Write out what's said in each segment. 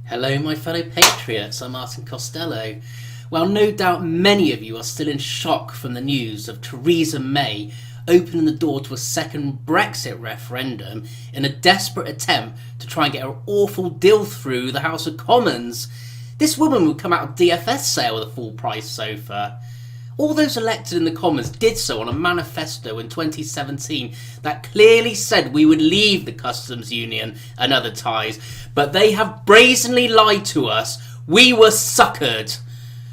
Hello my fellow patriots, I'm Martin Costello. Well, no doubt many of you are still in shock from the news of Theresa May opening the door to a second Brexit referendum in a desperate attempt to try and get her awful deal through the House of Commons. This woman would come out of DFS sale with a full price sofa. All those elected in the Commons did so on a manifesto in 2017 that clearly said we would leave the customs union and other ties, but they have brazenly lied to us. We were suckered.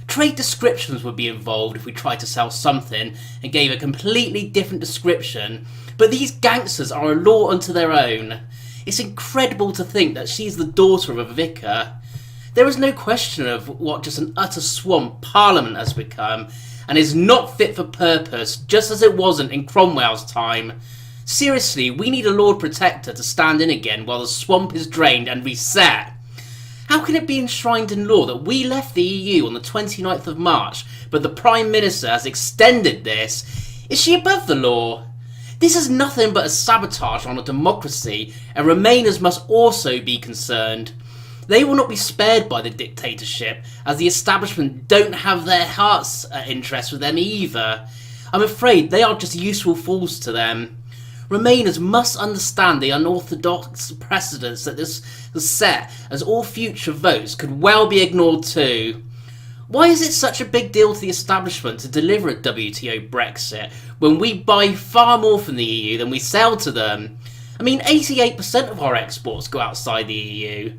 Trade descriptions would be involved if we tried to sell something and gave a completely different description, but these gangsters are a law unto their own. It's incredible to think that she's the daughter of a vicar. There is no question of what just an utter swamp Parliament has become, and is not fit for purpose, just as it wasn't in Cromwell's time. Seriously, we need a Lord Protector to stand in again while the swamp is drained and reset. How can it be enshrined in law that we left the EU on the 29th of March, but the Prime Minister has extended this? Is she above the law? This is nothing but a sabotage on a democracy, and Remainers must also be concerned. They will not be spared by the dictatorship, as the establishment don't have their heart's interest with them either. I'm afraid they are just useful fools to them. Remainers must understand the unorthodox precedents that this was set, as all future votes could well be ignored too. Why is it such a big deal to the establishment to deliver a WTO Brexit when we buy far more from the EU than we sell to them? I mean, 88% of our exports go outside the EU.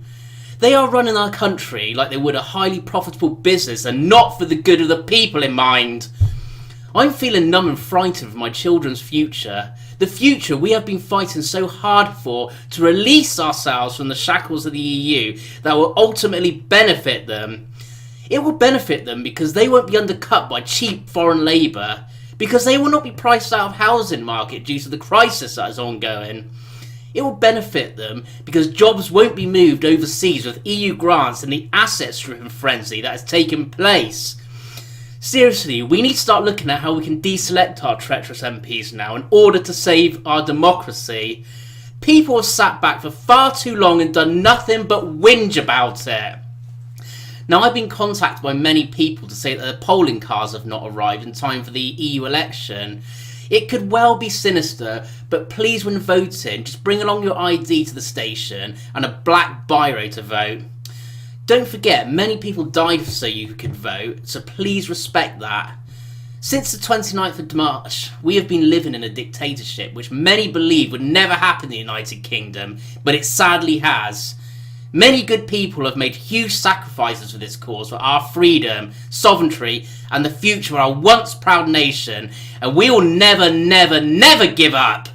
They are running our country like they would a highly profitable business and not for the good of the people in mind. I'm feeling numb and frightened for my children's future. The future we have been fighting so hard for, to release ourselves from the shackles of the EU that will ultimately benefit them. It will benefit them because they won't be undercut by cheap foreign labour, because they will not be priced out of housing market due to the crisis that is ongoing. It will benefit them because jobs won't be moved overseas with EU grants and the assets-driven frenzy that has taken place. Seriously, we need to start looking at how we can deselect our treacherous MPs now in order to save our democracy. People have sat back for far too long and done nothing but whinge about it. Now, I've been contacted by many people to say that the polling cars have not arrived in time for the EU election. It could well be sinister, but please when voting, just bring along your ID to the station and a black biro to vote. Don't forget, many people died so you could vote, so please respect that. Since the 29th of March, we have been living in a dictatorship which many believe would never happen in the United Kingdom, but it sadly has. Many good people have made huge sacrifices for this cause, for our freedom, sovereignty, and the future of our once proud nation, and we will never, never, never give up.